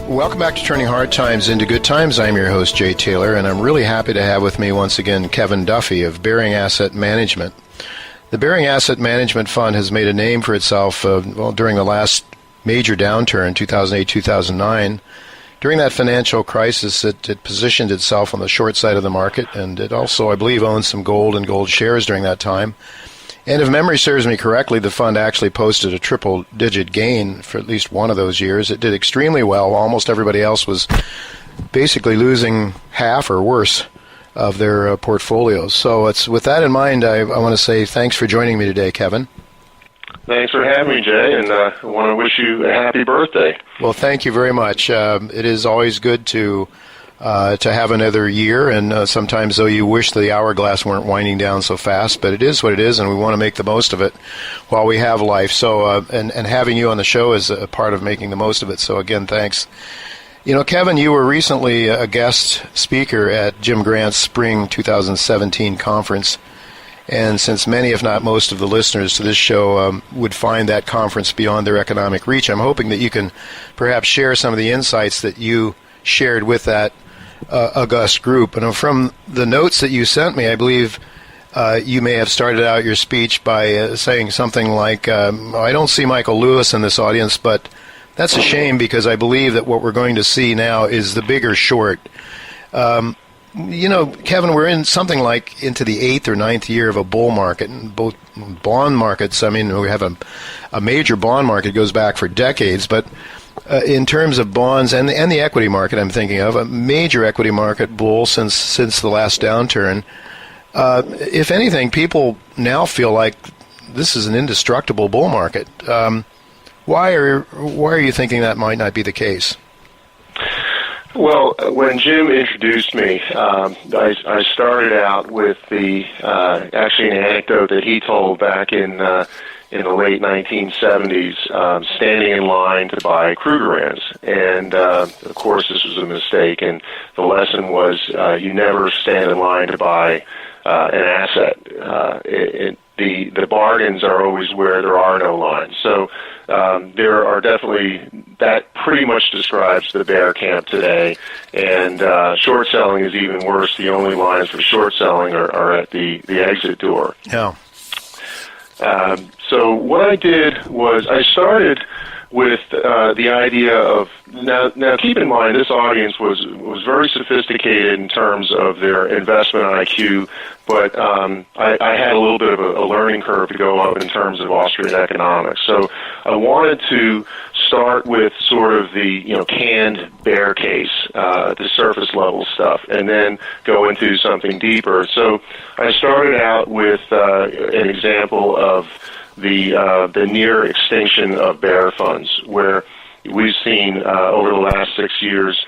Welcome back to Turning Hard Times into Good Times. I'm your host, Jay Taylor, and I'm really happy to have with me once again Kevin Duffy of Bearing Asset Management. The Bearing Asset Management Fund has made a name for itself during the last major downturn, 2008-2009. During that financial crisis, it positioned itself on the short side of the market, and it also, I believe, owned some gold and gold shares during that time. And if memory serves me correctly, the fund actually posted a triple-digit gain for at least one of those years. It did extremely well. Almost everybody else was basically losing half or worse of their portfolios. So it's with that in mind, I want to say thanks for joining me today, Kevin. Thanks for having me, Jay, and I want to wish you a happy birthday. Well, thank you very much. It is always good to have another year, and sometimes, though, you wish the hourglass weren't winding down so fast, but it is what it is, and we want to make the most of it while we have life. So, and having you on the show is a part of making the most of it. So, again, thanks. You know, Kevin, you were recently a guest speaker at Jim Grant's Spring 2017 conference, and since many, if not most, of the listeners to this show would find that conference beyond their economic reach, I'm hoping that you can perhaps share some of the insights that you shared with that august group. And from the notes that you sent me, I believe you may have started out your speech by saying something like, I don't see Michael Lewis in this audience, but that's a shame because I believe that what we're going to see now is the bigger short. You know, Kevin, we're in something like into the 8th or 9th year of a bull market, and both bond markets, I mean, we have a major bond market goes back for decades, but in terms of bonds and the equity market, I'm thinking of a major equity market bull since the last downturn. If anything, people now feel like this is an indestructible bull market. Why are you thinking that might not be the case? Well, when Jim introduced me, I started out with actually an anecdote that he told back in the late 1970s, standing in line to buy Krugerrands. And, of course, this was a mistake, and the lesson was you never stand in line to buy an asset. The bargains are always where there are no lines. So there are definitely, that pretty much describes the bear camp today. And short selling is even worse. The only lines for short selling are at the exit door. Yeah. So what I did was I started with the idea of now keep in mind this audience was very sophisticated in terms of their investment IQ, but I had a little bit of a learning curve to go up in terms of Austrian economics. So I wanted to start with sort of the canned bear case, the surface level stuff, and then go into something deeper. So I started out with an example of the near extinction of bear funds, where we've seen over the last 6 years,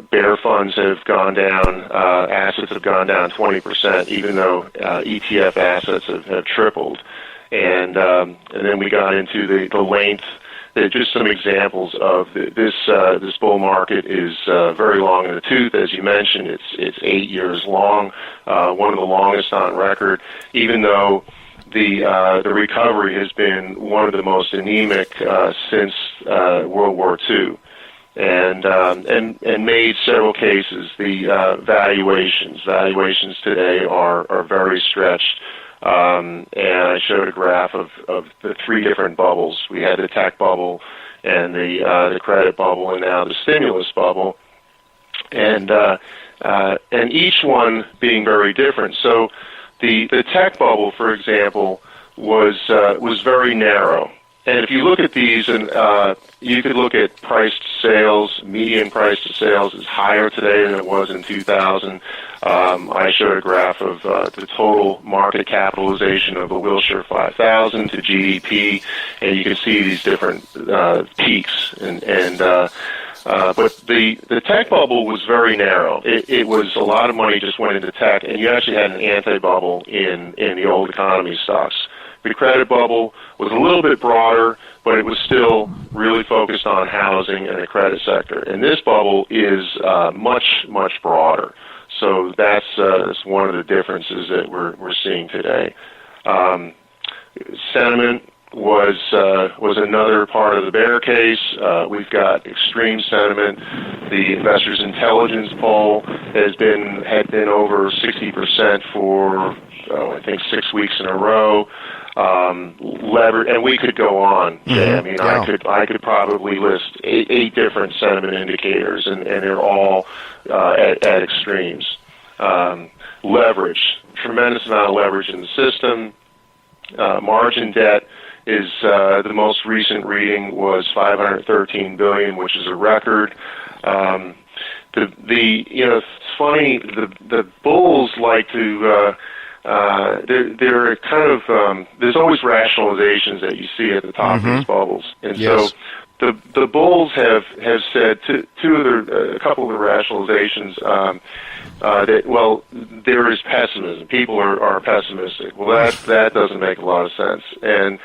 bear funds have gone down, assets have gone down 20%, even though ETF assets have tripled. And then we got into the length. Just some examples of this bull market is very long in the tooth, as you mentioned. It's 8 years long, one of the longest on record, even though the recovery has been one of the most anemic since World War II, and made several cases. The valuations today are very stretched, and I showed a graph of the three different bubbles. We had the tech bubble, and the credit bubble, and now the stimulus bubble, and each one being very different. So the tech bubble, for example, was very narrow. And if you look at these, and you could look at price to sales, median price to sales is higher today than it was in 2000. I showed a graph of the total market capitalization of a Wilshire 5000 to GDP, and you can see these different peaks. But the tech bubble was very narrow. It was a lot of money just went into tech, and you actually had an anti-bubble in the old economy stocks. The credit bubble was a little bit broader, but it was still really focused on housing and the credit sector. And this bubble is much, much broader. So that's one of the differences that we're seeing today. Sentiment was another part of the bear case. We've got extreme sentiment. The Investors Intelligence poll had been over 60% for I think 6 weeks in a row. And we could go on. Jay. I mean, yeah. I could probably list eight different sentiment indicators, and they're all at extremes. Leverage, tremendous amount of leverage in the system. Margin debt is the most recent reading was $513 billion, which is a record. It's funny, the bulls like to they're kind of there's always rationalizations that you see at the top of these bubbles, and yes. So the bulls have said a couple of the rationalizations that there is pessimism. People are pessimistic. Well, that doesn't make a lot of sense. And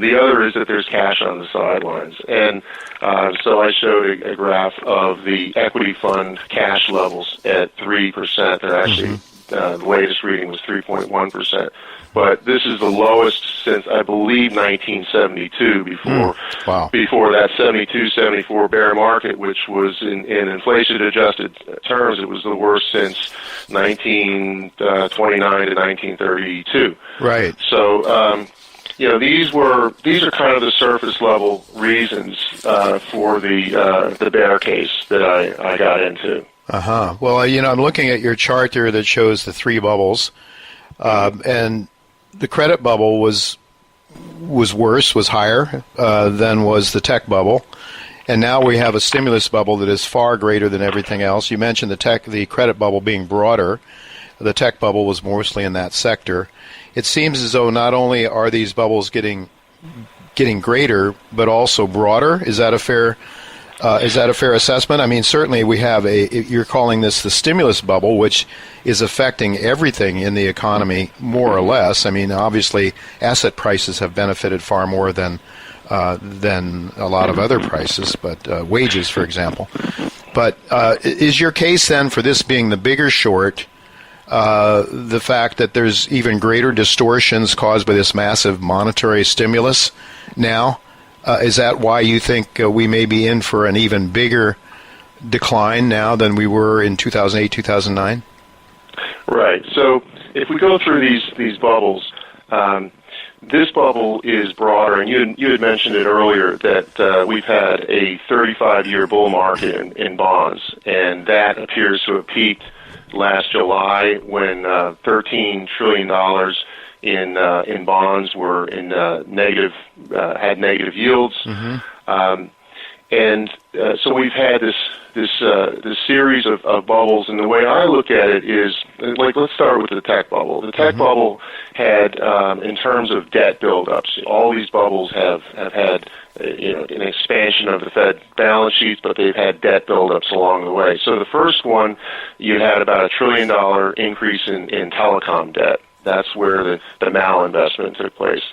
the other is that there's cash on the sidelines. And so I showed a graph of the equity fund cash levels at 3%. They're actually the latest reading was 3.1%. But this is the lowest since, I believe, 1972, before that 72-74 bear market, which was in inflation-adjusted terms, it was the worst since 1929 to 1932. Right. So, these are kind of the surface level reasons for the bear case that I got into. Well, I'm looking at your chart there that shows the three bubbles, and the credit bubble was worse, was higher than was the tech bubble, and now we have a stimulus bubble that is far greater than everything else. You mentioned the credit bubble being broader. The tech bubble was mostly in that sector. It seems as though not only are these bubbles getting greater, but also broader. Is that a fair assessment? I mean, certainly we have you're calling this the stimulus bubble, which is affecting everything in the economy more or less. I mean, obviously, asset prices have benefited far more than a lot of other prices, but wages, for example. But is your case then for this being the bigger short, the fact that there's even greater distortions caused by this massive monetary stimulus now? Is that why you think we may be in for an even bigger decline now than we were in 2008, 2009? Right. So if we go through these bubbles, this bubble is broader, and you had mentioned it earlier that we've had a 35-year bull market in bonds, and that appears to have peaked last July when $13 trillion in bonds were in had negative yields, and so we've had this series of bubbles. And the way I look at it is, let's start with the tech bubble. The tech bubble had, in terms of debt buildups, all these bubbles have had an expansion of the Fed balance sheets, but they've had debt buildups along the way. So the first one, you had about $1 trillion increase in telecom debt. That's where the malinvestment took place.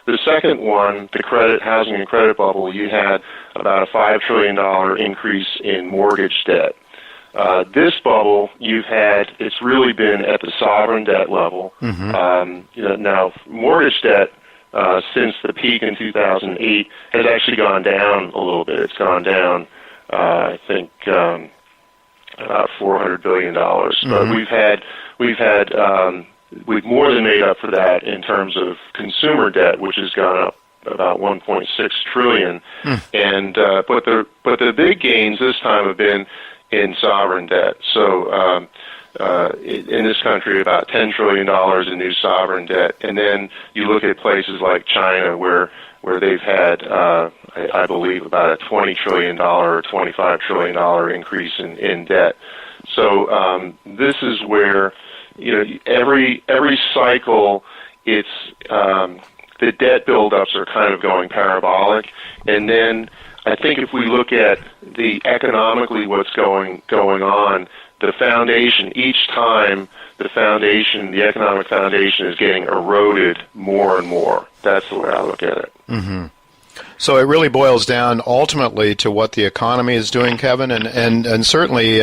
The second one, the housing and credit bubble, you had about a $5 trillion increase in mortgage debt. This bubble, it's really been at the sovereign debt level. Now, mortgage debt, since the peak in 2008, has actually gone down a little bit. It's gone down, I think, about $400 billion. But we've more than made up for that in terms of consumer debt, which has gone up about 1.6 trillion. And but the big gains this time have been in sovereign debt. So in this country, about $10 trillion in new sovereign debt. And then you look at places like China, where they've had, I believe, about a $20 trillion or $25 trillion increase in debt. So this is where every cycle, it's the debt buildups are kind of going parabolic, and then I think if we look at economically what's going on, the foundation each time the economic foundation is getting eroded more and more. That's the way I look at it. So it really boils down ultimately to what the economy is doing, Kevin, and certainly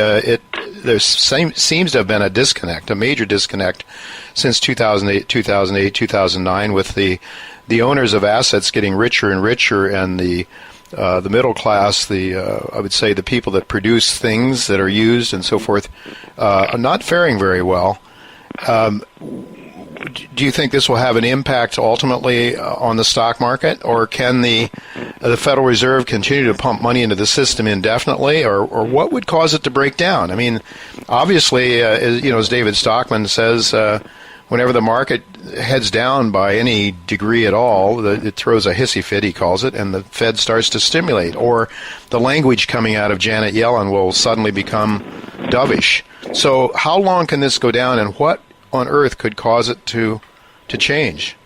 there seems to have been a major disconnect since 2008, 2009, with the owners of assets getting richer and richer, and the middle class, I would say the people that produce things that are used and so forth, are not faring very well. Do you think this will have an impact ultimately on the stock market, or can the Federal Reserve continue to pump money into the system indefinitely, or what would cause it to break down? I mean, obviously, as David Stockman says, whenever the market heads down by any degree at all, it throws a hissy fit, he calls it, and the Fed starts to stimulate, or the language coming out of Janet Yellen will suddenly become dovish. So how long can this go down, and what on earth could cause it to change?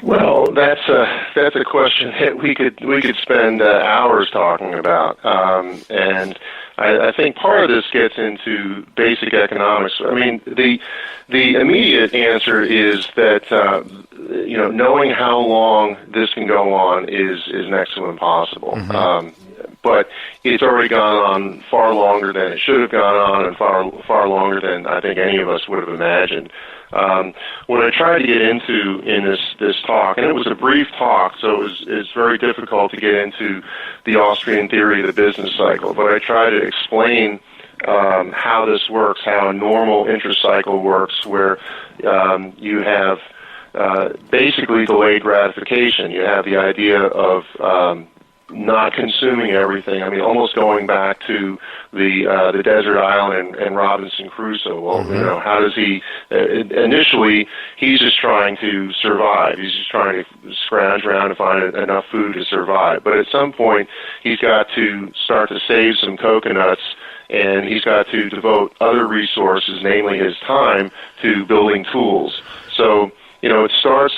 Well, that's a question that we could spend hours talking about, and I think part of this gets into basic economics. I mean, the immediate answer is that knowing how long this can go on is next to impossible. Mm-hmm. But it's already gone on far longer than it should have gone on, and far longer than I think any of us would have imagined. What I tried to get into in this talk, and it was a brief talk, so it's very difficult to get into the Austrian theory of the business cycle, but I try to explain how this works, how a normal interest cycle works, where you have basically delayed gratification. You have the idea of not consuming everything. I mean, almost going back to the desert island and Robinson Crusoe. Well, mm-hmm. How does he? Initially, he's just trying to survive. He's just trying to scrounge around and find enough food to survive. But at some point, he's got to start to save some coconuts, and he's got to devote other resources, namely his time, to building tools. So,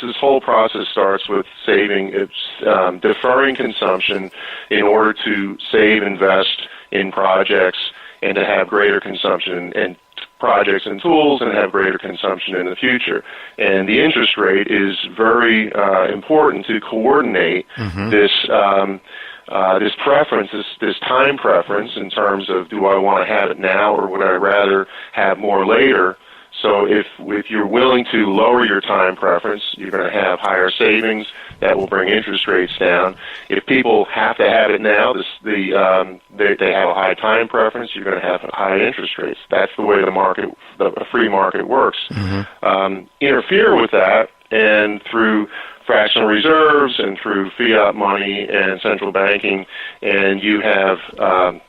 this whole process starts with saving. It's deferring consumption in order to save, invest in projects, and to have greater consumption and projects and tools, and have greater consumption in the future. And the interest rate is very important to coordinate mm-hmm. This preference, this time preference in terms of, do I want to have it now, or would I rather have more later? So if you're willing to lower your time preference, you're going to have higher savings. That will bring interest rates down. If people have to have it now, they have a high time preference, you're going to have high interest rates. That's the way the free market works. Mm-hmm. Interfere with that, and through fractional reserves and through fiat money and central banking, and you have an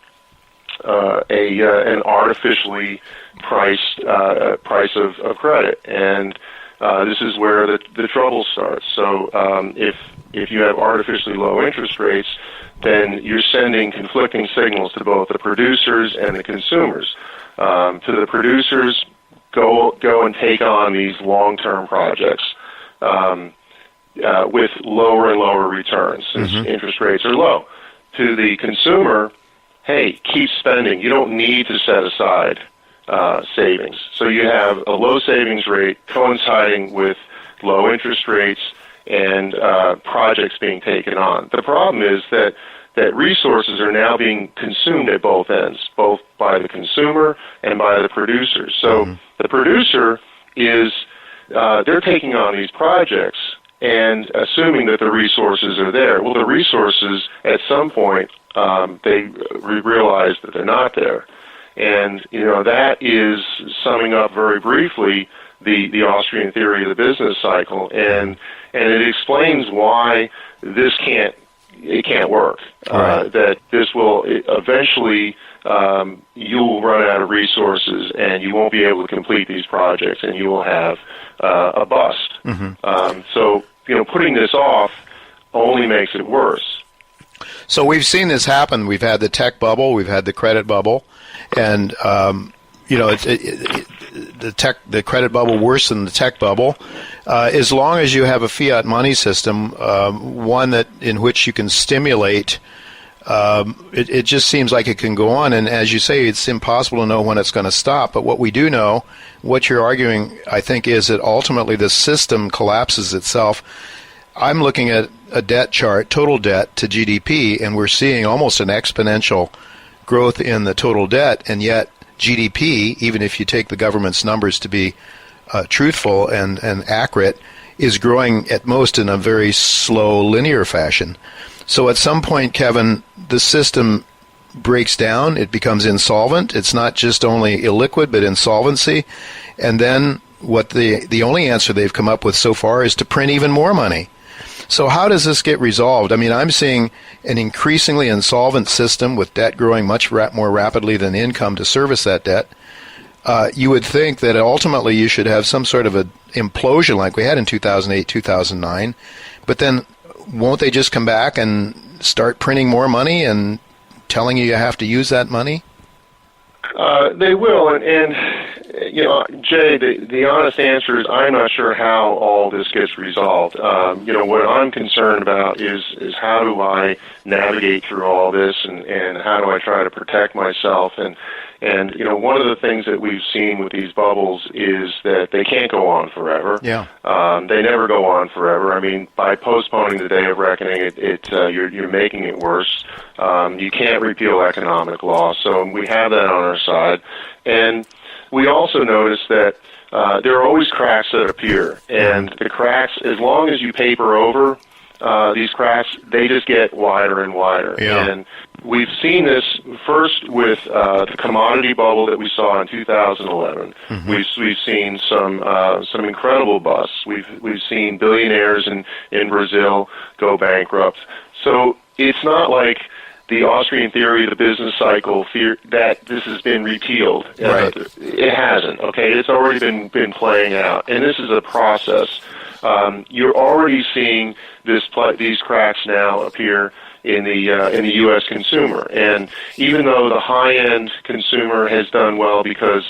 artificially priced price of credit, and this is where the trouble starts. So if you have artificially low interest rates, then you're sending conflicting signals to both the producers and the consumers. To the producers, go and take on these long-term projects with lower and lower returns since mm-hmm. interest rates are low. To the consumer, hey, keep spending. You don't need to set aside savings. So you have a low savings rate coinciding with low interest rates and projects being taken on. The problem is that resources are now being consumed at both ends, both by the consumer and by the producer. So mm-hmm. the producer is, they're taking on these projects and assuming that the resources are there. Well, the resources at some point, they realize that they're not there. And, that is, summing up very briefly, the Austrian theory of the business cycle, and it explains why this can't work. Right. That this will eventually, you'll run out of resources, and you won't be able to complete these projects, and you will have a bust. Mm-hmm. So, putting this off only makes it worse. So we've seen this happen. We've had the tech bubble, we've had the credit bubble, and the credit bubble worse than the tech bubble. As long as you have a fiat money system, one in which you can stimulate, it just seems like it can go on. And as you say, it's impossible to know when it's going to stop. But what we do know, what you're arguing, I think, is that ultimately the system collapses itself. I'm looking at a debt chart, total debt to GDP, and we're seeing almost an exponential growth in the total debt, and yet GDP, even if you take the government's numbers to be truthful and accurate, is growing at most in a very slow, linear fashion. So at some point, Kevin, the system breaks down, it becomes insolvent. It's not just only illiquid, but insolvency. And then what the only answer they've come up with so far is to print even more money. So how does this get resolved? I mean, I'm seeing an increasingly insolvent system with debt growing much more rapidly than income to service that debt. You would think that ultimately you should have some sort of an implosion like we had in 2008, 2009. But then won't they just come back and start printing more money and telling you have to use that money? They will, and you know, Jay, the honest answer is I'm not sure how all this gets resolved. You know, what I'm concerned about is how do I navigate through all this, and how do I try to protect myself, and you know, one of the things that we've seen with these bubbles is that they can't go on forever. Yeah. They never go on forever. I mean, by postponing the day of reckoning, you're making it worse. You can't repeal economic law, so we have that on our side. And we also notice that there are always cracks that appear, and the cracks, as long as you paper over these cracks, they just get wider and wider. Yeah. And we've seen this first with the commodity bubble that we saw in 2011. Mm-hmm. We've seen some incredible busts. We've seen billionaires in Brazil go bankrupt. So it's not like the Austrian theory of the business cycle fear that this has been repealed. Right. It hasn't. Okay, it's already been playing out, and this is a process. You're already seeing these cracks now appear in the U.S. consumer, and even though the high-end consumer has done well because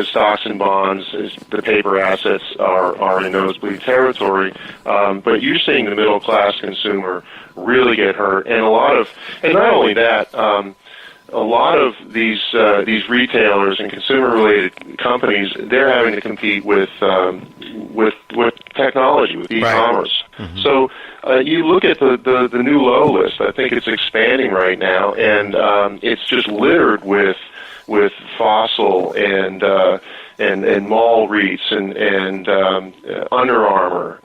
stocks and bonds, the paper assets are in nosebleed territory, but you're seeing the middle-class consumer really get hurt, and not only that, a lot of these retailers and consumer-related companies, they're having to compete with technology, with e-commerce. Right. Mm-hmm. So you look at the new low list. I think it's expanding right now, and it's just littered with Fossil and mall REITs and Under Armour.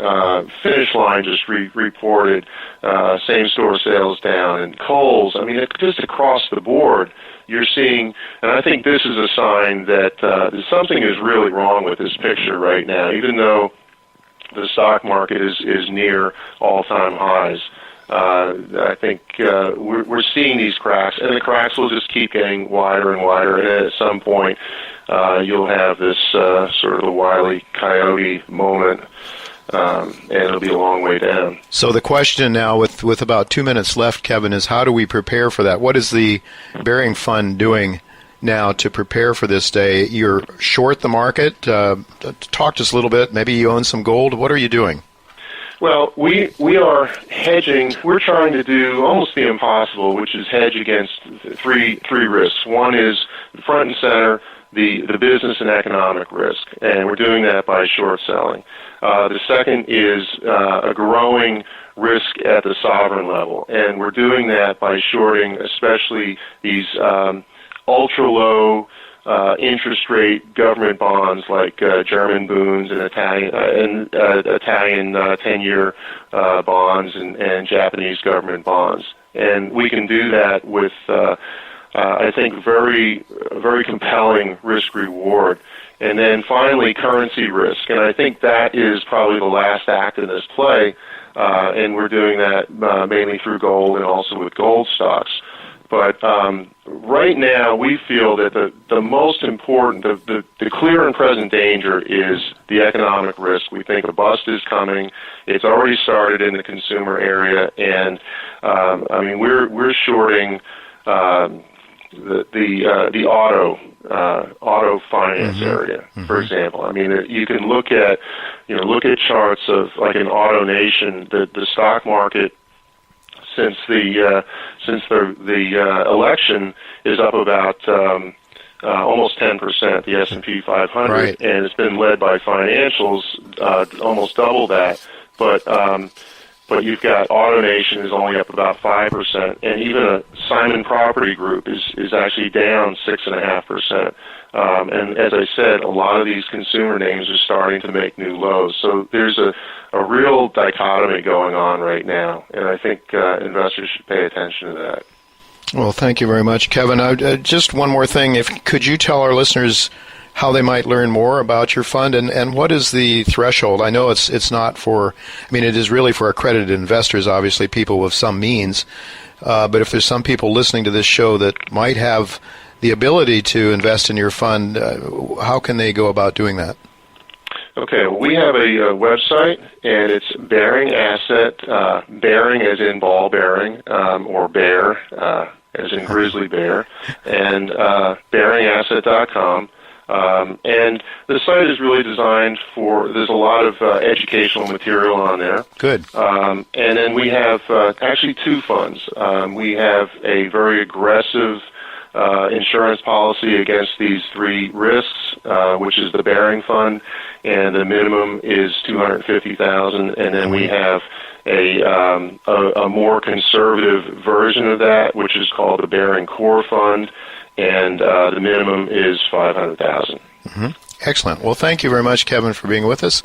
Finish Line just reported same-store sales down, and Kohl's. I mean, just across the board, you're seeing, and I think this is a sign that something is really wrong with this picture right now, even though the stock market is near all-time highs. I think we're seeing these cracks, and the cracks will just keep getting wider and wider, and at some point you'll have this sort of a Wile E. Coyote moment, and it'll be a long way down. So the question now, with about 2 minutes left, Kevin, is how do we prepare for that? What is the Bearing Fund doing now to prepare for this day? You're short the market. Talk to us a little bit. Maybe you own some gold. What are you doing? Well, we are hedging. We're trying to do almost the impossible, which is hedge against three risks. One is front and center, the business and economic risk, and we're doing that by short selling. The second is a growing risk at the sovereign level, and we're doing that by shorting especially these ultra-low interest rate government bonds like German Bunds and Italian 10-year bonds and Japanese government bonds. And we can do that with, I think, very, very compelling risk-reward. And then finally, currency risk. And I think that is probably the last act in this play, and we're doing that mainly through gold and also with gold stocks. But right now, we feel that the most important, the clear and present danger is the economic risk. We think a bust is coming. It's already started in the consumer area, and I mean we're shorting the auto finance area, for example. I mean, you can look at charts of like an Auto Nation, the stock market. Since the election is up about almost 10%, the S&P 500, right. And it's been led by financials, almost double that. But but you've got AutoNation is only up about 5%, and even a Simon Property Group is actually down 6.5%. And as I said, a lot of these consumer names are starting to make new lows. So there's a real dichotomy going on right now, and I think investors should pay attention to that. Well, thank you very much, Kevin. Just one more thing. Could you tell our listeners how they might learn more about your fund, and what is the threshold? I know it's not for, it is really for accredited investors, obviously, people with some means. But if there's some people listening to this show that might have the ability to invest in your fund, how can they go about doing that? Okay, well, we have a website, and it's Bearing Asset, Bearing as in ball bearing, or bear as in grizzly bear, and bearingasset.com. And the site is really designed there's a lot of educational material on there. Good. And then we have actually two funds. We have a very aggressive insurance policy against these three risks, which is the Bearing Fund, and the minimum is $250,000. And then we have a more conservative version of that, which is called the Bearing Core Fund, and the minimum is $500,000. Mm-hmm. Excellent. Well, thank you very much, Kevin, for being with us.